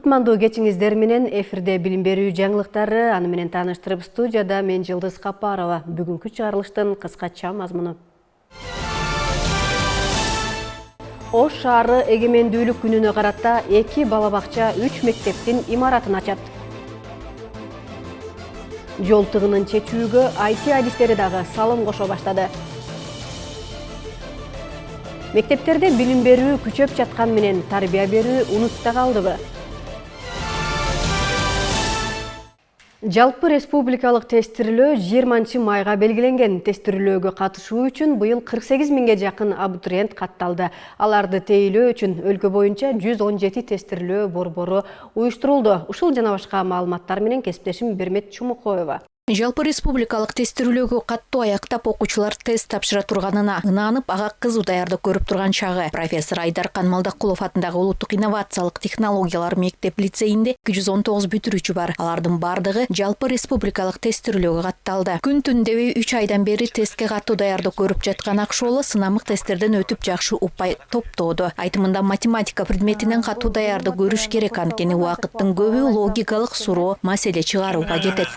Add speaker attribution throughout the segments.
Speaker 1: Кутмандуу кечиңиздер менен эфирде билим берүү жаңылыктары, аны менен тааныштырып студияда мен Жылдыз Капарова. Бүгүнкү чыгарылыштын кыскача мазмуну. Ош шаары эгемендүүлүк күнүнө карата 2 бала-бакча 3 мектептин имаратын ачат. Жол тыгынын чечүүгө IT адистери дагы салым кошо баштады. Мектептерде билим берүү күчөп жаткан менен тарбия берүү унутта калдыбы? Жалпы республикалык тестирилөө 20 майга белгиленген. Тестирилөөгө катышуу үчүн быйыл 48 миңге жакын абитуриент катталды. Аларды тейлөө үчүн өлкө боюнча 117 тестирилөө борбору уюштурулду. Ушул жана башка маалыматтар менен кесиптешим Бермет Чумукоева.
Speaker 2: Жалпы республикалык тестирүүлөөгө каттуу аяктап окуучулар тест тапшыра турганына ынанып, ага кызуу даярдык көрүп турган чагы. Профессор Айдаркан Малдакулов атындагы Улуттук инновациялык технологиялар мектеп-лицейинде 219 бүтүрүүчү бар. Алардын бардыгы жалпы республикалык тестирүүлөөгө катталды. Күн түн дебей 3 айдан бери тестке каттуу даярдык көрүп жаткан Акшооло сынамык тесттерден өтүп жакшы упай топтоодо. Айтымында математика предметинен каттуу даярдык көрүш керек, анткени убакыттын көбү логикалык суроо маселе чыгарууга кетет.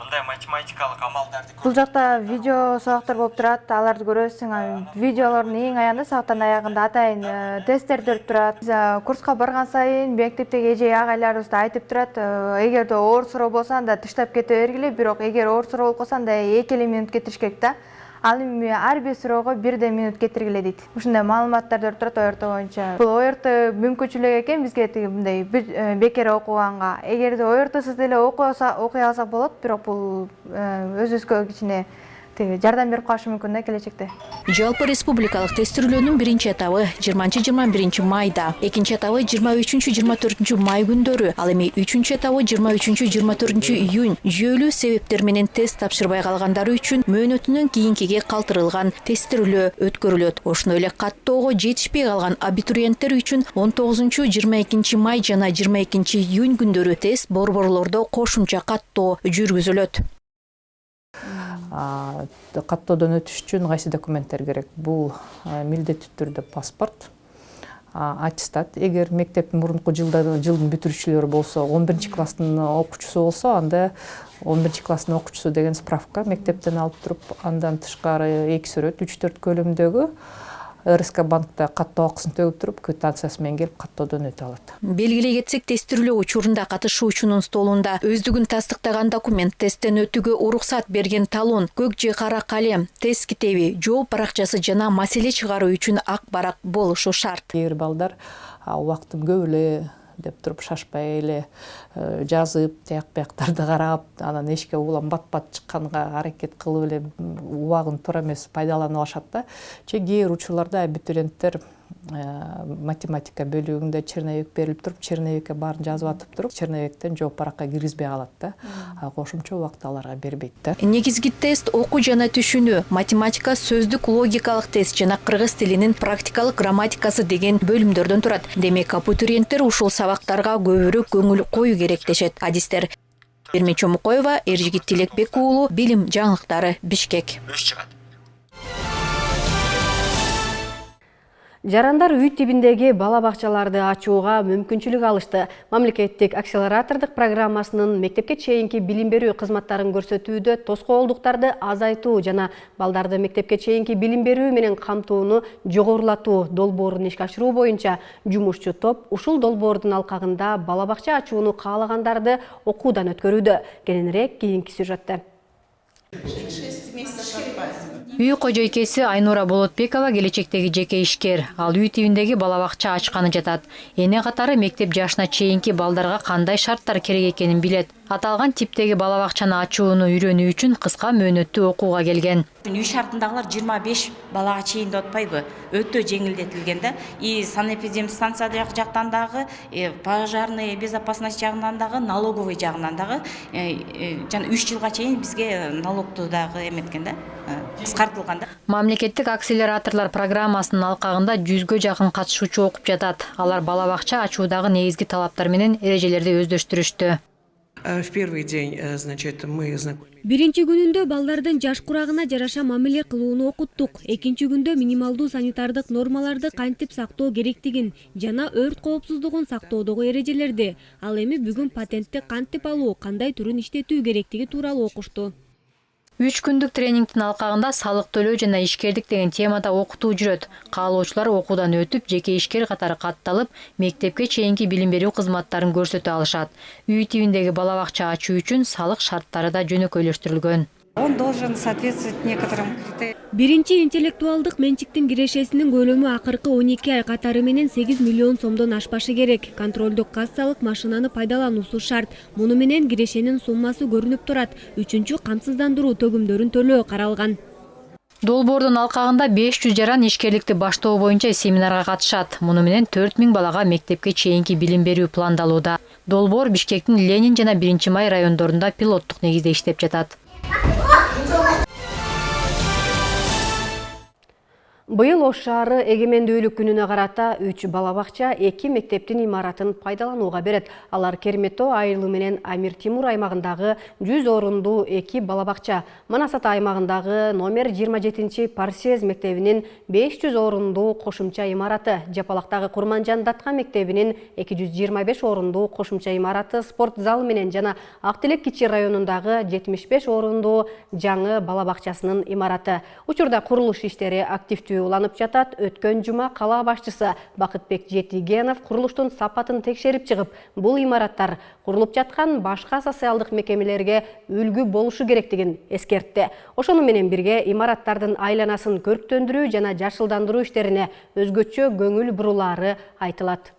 Speaker 3: Математикалык амалдарды
Speaker 4: бул жакта видео сабактар болуп турат, аларды көрөсүң. Видеолордун эң аянда сабактын аягында атайын тесттер берип турат. Курска барган сайын мектептеги эже агайларыбыз да айтып турат, эгерде оор суроо болсо анда тыштап кете бергиле, бирок эгер оор суроо болуп калса анда 2 минут кетириш керек да. Ал эми ар бир суроого 1 минут кетиргиле дейт. Ушундай маалыматтар берип турат ОРТ боюнча. Бул ОРТ мүмкүнчүлүк экен бизге тиги мындай бекер окуганга. Эгерде ОРТсыз деле окуй алсак болот, бирок бул өзүбүзгө кичине жардам берип калышы мүмкүн да келечекте.
Speaker 2: Жалпы республикалык тестирүүлөөнүн биринчи этабы 20-21 майда, экинчи этабы 23-24 май күндөрү, ал эми үчүнчү этабы 23-24 июнь жүйөлүү себептер менен тест тапшырбай калгандар үчүн мөөнөтүнөн кийинкиге калтырылган тестирүүлөө өткөрүлөт. Ошондой эле каттоого жетишпей калган абитуриенттер үчүн 19-22 май жана 22 июнь күндөрү тест борборлордо кошумча каттоо жүргүзүлөт.
Speaker 5: Каттоодон өтүш үчүн кайсы документтер керек? Бул милдеттүү түрдө паспорт, аттестат. Эгер мектептин мурунку жылдын бүтүрүүчүлөрү болсо, 11 класстын окуучусу болсо, анда 11 класстын окуучусу деген справка мектептен алып туруп, андан тышкары 2 сүрөт 3-4 көлөмдөгү РСК банкта каттоо акысын төгүп туруп, квитанциясы менен келип каттоодон өтө алат.
Speaker 2: Белгилей кетсек, тестирүүлөө учурунда катышуучунун столунда өздүгүн тастыктаган документ, тесттен өтүүгө уруксат берген талон, көк же кара калем, тест китеби, жооп баракчасы жана маселе чыгаруу үчүн ак барак болушу шарт.
Speaker 5: Кээ бир балдар убактым көп эле деп туруп шашпай эле жазып, тияк бияктарды карап, анан эшикке улам бат-бат чыкканга аракет кылып эле убагын туура эмес пайдаланып алышат да. Кээ бир учурларда абитуриенттер математика бөлүгүндө черновик берилип туруп, черновикке баарын жазып атып туруп, черновиктен жооп баракка киргизбей калат да. Кошумча убакыт аларга бербейт да.
Speaker 2: Негизги тест окуу жана түшүнүү, математика, сөздүк, логикалык тест жана кыргыз тилинин практикалык грамматикасы деген бөлүмдөрдөн турат. Демек, абитуриенттер ушул сабактарга көбүрөөк көңүл коюу керек дешет адистер. Бермет Чумукоева, Эржигит Тилекбек уулу, Билим жаңылыктары, Бишкек.
Speaker 1: Жарандар үй тибиндеги бала-бакчаларды ачууга мүмкүнчүлүк алышты. Мамлекеттик акселератордук программасынын мектепке чейинки билим берүү кызматтарын көрсөтүүдө тоскоолдуктарды азайтуу жана балдарды мектепке чейинки билим берүү менен камтууну жогорулатуу долбоорун ишке ашыруу боюнча жумушчу топ ушул долбоордун алкагында бала-бакча ачууну каалагандарды окуудан өткөрүүдө. Кененирээк кийинки сюжетте.
Speaker 6: Үй кожойкеси Айнура Болотбекова келечектеги жеке ишкер. Ал үй тибиндеги бала-бакча ачканы жатат. Эне катары мектеп жашына чейинки балдарга кандай шарттар керек экенин билет. Аталган типтеги бала-бакчаны ачууну үйрөнүү үчүн кыска мөөнөттүү окууга келген.
Speaker 7: Үй шартындагылар 25 балага чейин деп атпайбы? Өтө жеңилдетилген да. И санэпидемстанция жактан дагы, пожарный безопасность жагынан дагы, налоговый жагынан дагы жана 3 жылга чейин бизге налогду дагы эметкен да. Кыскартылган да.
Speaker 6: Мамлекеттик акселераторлор программасынын алкагында 100гө жакын катышуучу окуп жатат. Алар бала-бакча ачуудагы негизги талаптар менен эрежелерди өздөштүрүштү.
Speaker 8: В первый день, значит, мы знакомились.
Speaker 9: Биринчи күнүндө балдардын жаш курагына жараша мамиле кылууну окуттук. Экинчи күндө минималдуу санитардык нормаларды кантип сактоо керектигин жана өрт коопсуздугун сактоодогу эрежелерди, ал эми бүгүн патентти кантип алуу, кандай түрүн иштетүү керектиги тууралуу окушту.
Speaker 6: 3 күндүк тренингдин алкагында салык төлөө жана ишкердик деген темада окутуу жүрөт. Каалоочулар окуудан өтүп, жеке ишкер катары катталып, мектепке чейинки билим берүү кызматтарын көрсөтө алышат. Үй тибиндеги бала бакча ачуу үчүн салык шарттары да жөнөкөйлөштүрүлгөн.
Speaker 10: Он должен соответствовать некоторым критериям.
Speaker 9: Биринчи интеллектуалдык менчиктин кирешесинин көлөмү акыркы 12 ай катары менен 8 миллион сомдон ашпашы керек. Контролдук кассалык машинаны пайдалануусу шарт. Муну менен кирешенин суммасы көрүнүп турат. Үчүнчү камсыздандыруу төгүмдөрүн төлөө каралган.
Speaker 6: Долбоордун алкагында 500 жаран ишкерликти баштоо боюнча семинарга катышат. Муну менен 4000 балага мектепке чейинки билим берүү пландалууда. Долбоор Бишкектин Ленин жана 1-Май райондорунда пилоттук негизде иштеп жатат.
Speaker 1: Быйыл Ош шаары эгемендүүлүк күнүнө карата 3 бала бакча 2 мектептин имаратын пайдаланууга берет. Алар Кермето айылы менен Амир Тимур аймагындагы 100 орундуу 2 бала бакча, Манас Ата аймагындагы номер 27 Парсез мектебинин 500 орундуу кошумча имараты, Жапалактагы Курманжан Датка мектебинин 225 орундуу кошумча имараты, спорт залы менен жана Актилек Кичи районундагы 75 орундуу жаңы бала бакчасынын имараты. Учурда курулуш иштери активдүү уланып жатат. Өткөн жума кала башчысы Бакытбек Жетигенов курулуштун сапатын текшерип чыгып, бул имараттар курулуп жаткан башка социалдык мекемелерге үлгү болушу керектигин эскертти. Ошону менен бирге имараттардын айланасын көрктөндүрүү жана жашылдандыруу иштерине өзгөчө көңүл бурулары айтылат.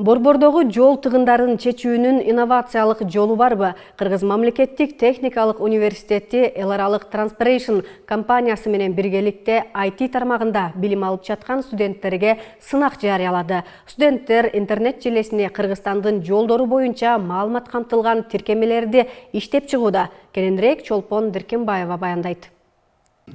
Speaker 1: Борбордогу жол тыгындарын чечүүнүн инновациялык жолу барбы? Кыргыз мамлекеттик техникалык университети эл аралык Transpiration компаниясы менен биргеликте IT тармагында билим алып жаткан студенттерге сынак жарыялады. Студенттер интернет желесине Кыргызстандын жолдору боюнча маалымат камтылган тиркемелерди иштеп чыгууда. Кененирээк Чолпон Диркенбаева баяндайт.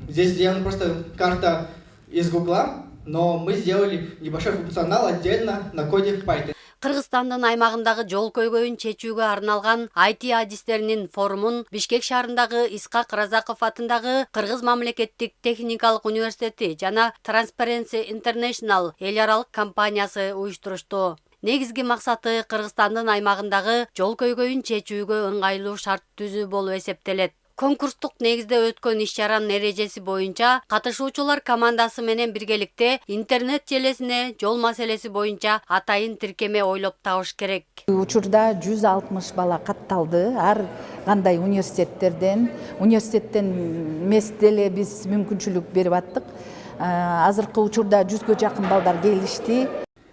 Speaker 11: Здесь сделана просто карта из Гугла, но мы сделали небольшой функционал отдельно на коде в Python.
Speaker 12: Кыргызстандын аймагындагы жол көйгөйүн чечүүгө арналган IT адистеринин форумун Бишкек шаарындагы Исхак Разаков атындагы Кыргыз мамлекеттик техникалык университети жана Transparency International эл аралык компаниясы уюштурушту. Негизги максаты Кыргызстандын аймагындагы жол көйгөйүн чечүүгө ыңгайлуу шарт түзүү болуп эсептелет. Конкурстук негизде өткөн иш-чаранын эрежеси боюнча катышуучулар командасы менен биргеликте интернет желесине жол маселеси боюнча атайын тиркеме ойлоп табыш керек.
Speaker 13: Учурда 160 бала катталды. Ар кандай университеттен эмес деле биз мүмкүнчүлүк берип аттык. Азыркы учурда 100гө жакын балдар келишти.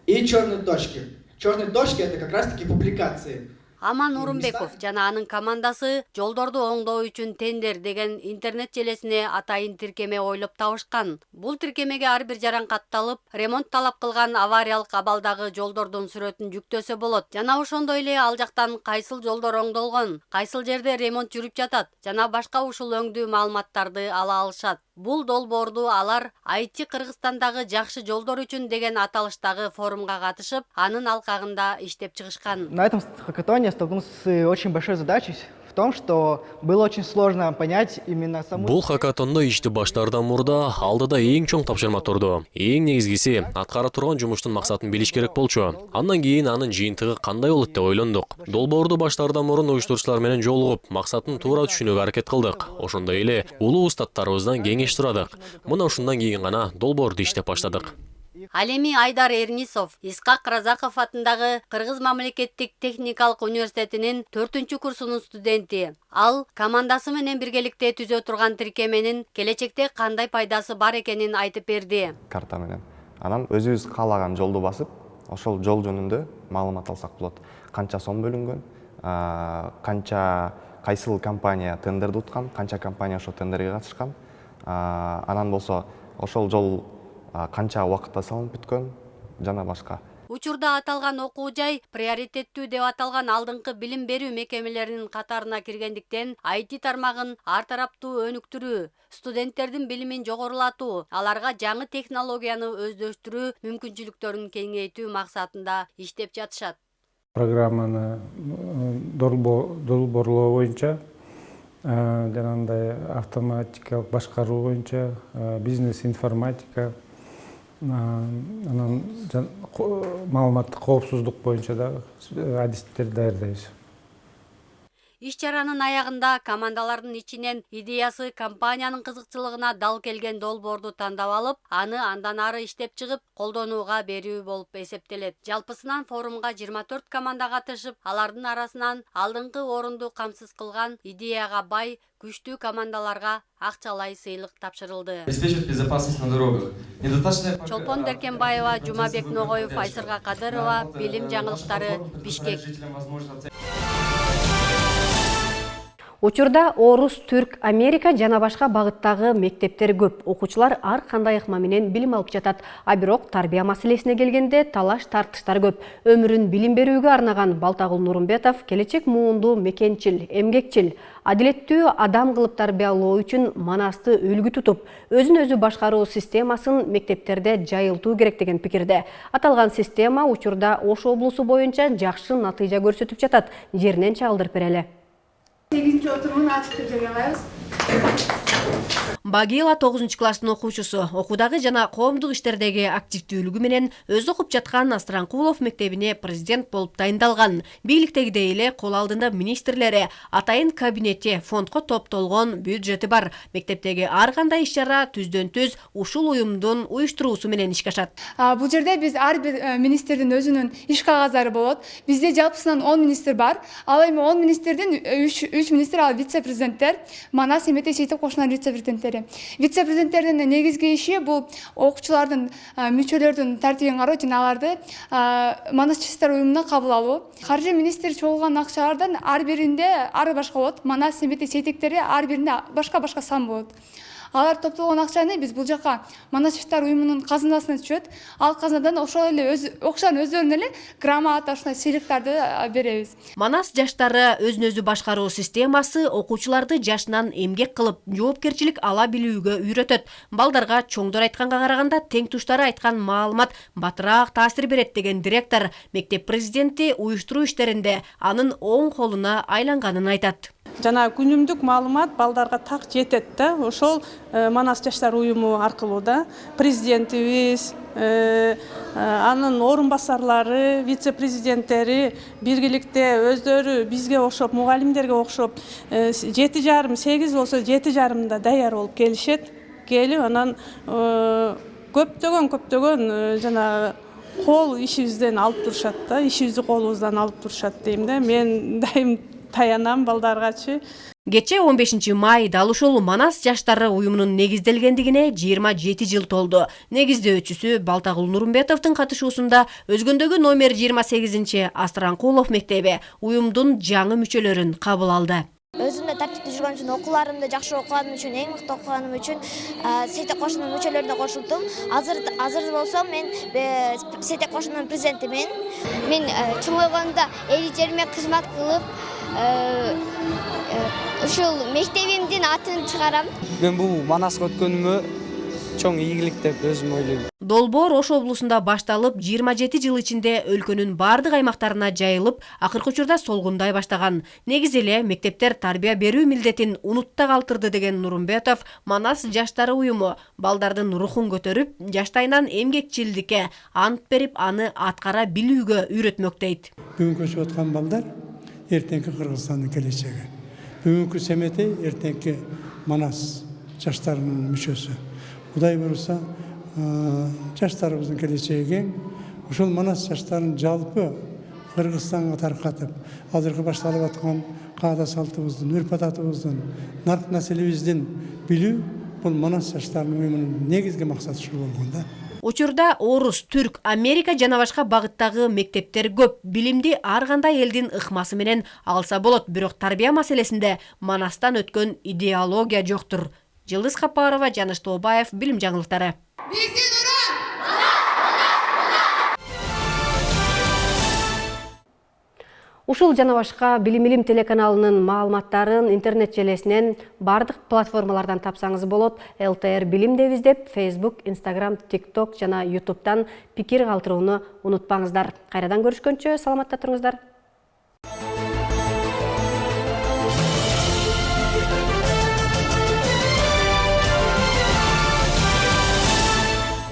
Speaker 11: И черные точки. Черные точки — это как раз-таки публикации.
Speaker 12: Аман Урумбеков жана анын командасы жолдорду оңдоо үчүн тендер деген интернет желесине атайын тиркеме ойлоп табышкан. Бул тиркемеге ар бир жаран катталып, ремонт талап кылган авариялык абалдагы жолдордун сүрөтүн жүктөсө болот. Жана ошондой эле ал жактан кайсыл жолдор оңдолгон, кайсыл жерде ремонт жүрүп жатат жана башка ушул өңдүү маалыматтарды ала алышат. Бул долбоорду алар IT Кыргызстандагы жакшы жолдор үчүн деген аталыштагы форумга катышып, анын алкагында иштеп чыгышкан.
Speaker 14: На этом хакатоне я столкнулся с очень большой задачей в том, что было очень сложно понять именно саму...
Speaker 15: Бул хакатондо ишти баштаардан мурда алдыда эң чоң тапшырма турду. Эң негизгиси аткара турган жумуштун максатын билиш керек болчу. Андан кийин анын жыйынтыгы кандай болот деп ойлондук. Долбоорду баштаардан мурун уюштуруучулар менен жолугуп, максатын туура түшүнүүгө аракет кылдык. Ошондой эле улуу устаттарыбыздан кеңеш сурадык. Мына ушундан кийин гана долбоорду иштеп баштадык.
Speaker 12: Ал эми Айдар Эрнисов Исхак Разаков атындагы Кыргыз мамлекеттик техникалык университетинин 4-курсунун студенти. Ал командасы менен биргеликте түзө турган тиркеменин келечекте кандай пайдасы бар экенин айтып берди.
Speaker 16: Карта менен. Анан өзүбүз каалаган жолду басып, ошол жол жөнүндө маалымат алсак болот. Канча сом бөлүнгөн, кайсыл компания тендерди уткан, канча компания ошол тендерге катышкан. Анан болсо ошол жол канча убакытта салынып бүткөн жана башка.
Speaker 12: Учурда аталган окуу жай приоритеттүү деп аталган алдыңкы билим берүү мекемелеринин катарына киргендиктен IT тармагын ар тараптуу өнүктүрүү, студенттердин билимин жогорулатуу, аларга жаңы технологияны өздөштүрүү мүмкүнчүлүктөрүн кеңейтүү максатында иштеп жатышат.
Speaker 17: Программаны долбоорлоо боюнча жанагындай автоматикалык башкаруу боюнча, бизнес информатика, анан маалыматтык коопсуздук боюнча да адистер даярдайбыз.
Speaker 12: Иш-чаранын аягында командалардын ичинен идеясы компаниянын кызыкчылыгына дал келген долбоорду тандап алып, аны андан ары иштеп чыгып, колдонууга берүү болуп эсептелет. Жалпысынан форумга 24 команда катышып, алардын арасынан алдыңкы орунду камсыз кылган идеяга бай күчтүү командаларга акчалай сыйлык тапшырылды.
Speaker 3: Обеспечивать безопасность на дорогах.
Speaker 12: Чолпон Деркенбаева, Жумабек Ногоев, Айсырга Кадырова, билим жаңылыктары, Бишкек.
Speaker 1: Учурда орус, түрк, Америка жана башка багыттагы мектептер көп. Окуучулар ар кандай ыкма менен билим алып жатат. А бирок тарбия маселесине келгенде талаш тартыштар көп. Өмүрүн билим берүүгө арнаган Балтагул Нурумбетов келечек муунду мекенчил, эмгекчил, адилеттүү адам кылып тарбиялоо үчүн Манасты үлгү тутуп, өзүн өзү башкаруу системасын мектептерде жайылтуу керек деген пикирде. Аталган система учурда Ош облусу боюнча жакшы натыйжа көрсөтүп жатат. Жеринен чагылдырып берели.
Speaker 18: 8-ci oturumunu açık türkçe yapıyoruz.
Speaker 1: Багила 9 класстын окуучусу, окуудагы жана коомдук иштердеги активдүүлүгү менен өз окуп жаткан Астранкулов мектебине президент болуп дайындалган. Бийликтегидей эле кол алдында министрлери, атайын кабинети, фондко топтолгон бюджети бар. Мектептеги ар кандай иш-чара түздөн-түз ушул уюмдун уюштуруусу менен ишке ашат.
Speaker 18: Бул жерде биз ар бир министрдин өзүнүн иш кагазары болот. Бизде жалпысынан 10 министр бар. Ал эми 10 министрдин 3 министр ал вице-президенттер, Манас Эмете Сейтеп кошунан вице-президенттери. Вице-президенттердин негизги иши бул окуучулардын, мүчөлөрдүн тартибин кароо жана аларды Манас жаштар уюмуна кабыл алуу. Каржы министри чогулган акчалардан ар биринде ар башка болот. Манас Эмете Сейтектери ар биринде башка сан болот. Алар топтолгон акчаны биз бул жака Манас жаштар уюмунун казынасына түшөт. Ал казынадан ошол эле окшан өздөрүнө эле грамота, ушундай сыйлыктарды беребиз.
Speaker 1: Манас жаштары өзүн өзү башкаруу системасы окуучуларды жашынан эмгек кылып, жоопкерчилик ала билүүгө үйрөтөт. Балдарга чоңдор айтканга караганда тең туштары айткан маалымат батыраак таасир берет деген директор мектеп президенти уюштуруу иштеринде анын оң колуна айланганын айтат.
Speaker 19: Жана күнүмдүк маалымат балдарга так жетет да. Ошол Манас жаштар уюму аркылуу да президентибиз, анын орун басарлары, вице-президенттери биргеликте өздөрү бизге окшоп, мугалимдерге окшоп 7,5-8 болсо 7,5 даяр болуп келишет. Келип анан көптөгөн жана кол ишибизден алып турушат да, ишибизди колубуздан алып турушат дейм да. Мен дайым таянам балдаргачы.
Speaker 1: Кече 15 май дал ушул Манас жаштары уюмунун негизделгендигине 27 жыл толду. Негиздөөчүсү Балтагул Нурумбетовдун катышуусунда өзгөндөгү номер 28 Астранкулов мектеби уюмдун жаңы мүчөлөрүн кабыл алды.
Speaker 20: Өзүмдө тартиптүү жүргөн үчүн, окууларымды жакшы окуганым үчүн, эң мыкты окуганым үчүн Сейтек кошунун мүчөлөрүнө кошулдум. Азыр болсом мен Сейтек кошунун президентимин. Мен чоңойгондо эл жериме кызмат кылып, ушул мектебимдин атын чыгарам.
Speaker 21: Мен бул Манаска өткөнүмө чоң ийгилик деп өзүм ойлойм.
Speaker 1: Долбоор Ош облусунда башталып, 27 жыл ичинде өлкөнүн бардык аймактарына жайылып, акыркы учурда солгундай баштаган. Негизи эле мектептер тарбия берүү милдетин унутта калтырды деген Нурумбетов, Манас жаштары уюму балдардын рухун көтөрүп, жаштайынан эмгекчилдикке ант берип, аны аткара билүүгө үйрөтмөк дейт.
Speaker 22: Бүгүнкү өсүп аткан балдар эртеңки Кыргызстандын келечеги. Бүгүнкү Семетей эртеңки Манас жаштарынын мүчөсү. Кудай буюрса, жаштарыбыздын келечеги ушул Манас жаштарын жалпы Кыргызстанга таркатып, азыркы башталып аткан каада салтыбыздын, үрп-адатыбыздын, нарк населебиздин билүү бул Манас жаштарынын уюмунун негизги максаты ушул болгон да.
Speaker 1: Учурда орус, түрк, Америка жана башка багыттагы мектептер көп. Билимди ар кандай элдин ыкмасы менен алса болот, бирок тарбия маселесинде Манастан өткөн идеология жоктур. Жылдыз Капарова, Жаныш Тообаев, билим жаңылыктары. Ушул жана башка Билим Илим телеканалынын маалыматтарын интернет желесинен бардык платформалардан тапсаңыз болот. ЛТР Билим деп издеп, Facebook, Instagram, TikTok жана YouTube'дан пикир калтырууну унутпаңыздар. Кайрадан көрүшкөнчө саламатта туруңуздар.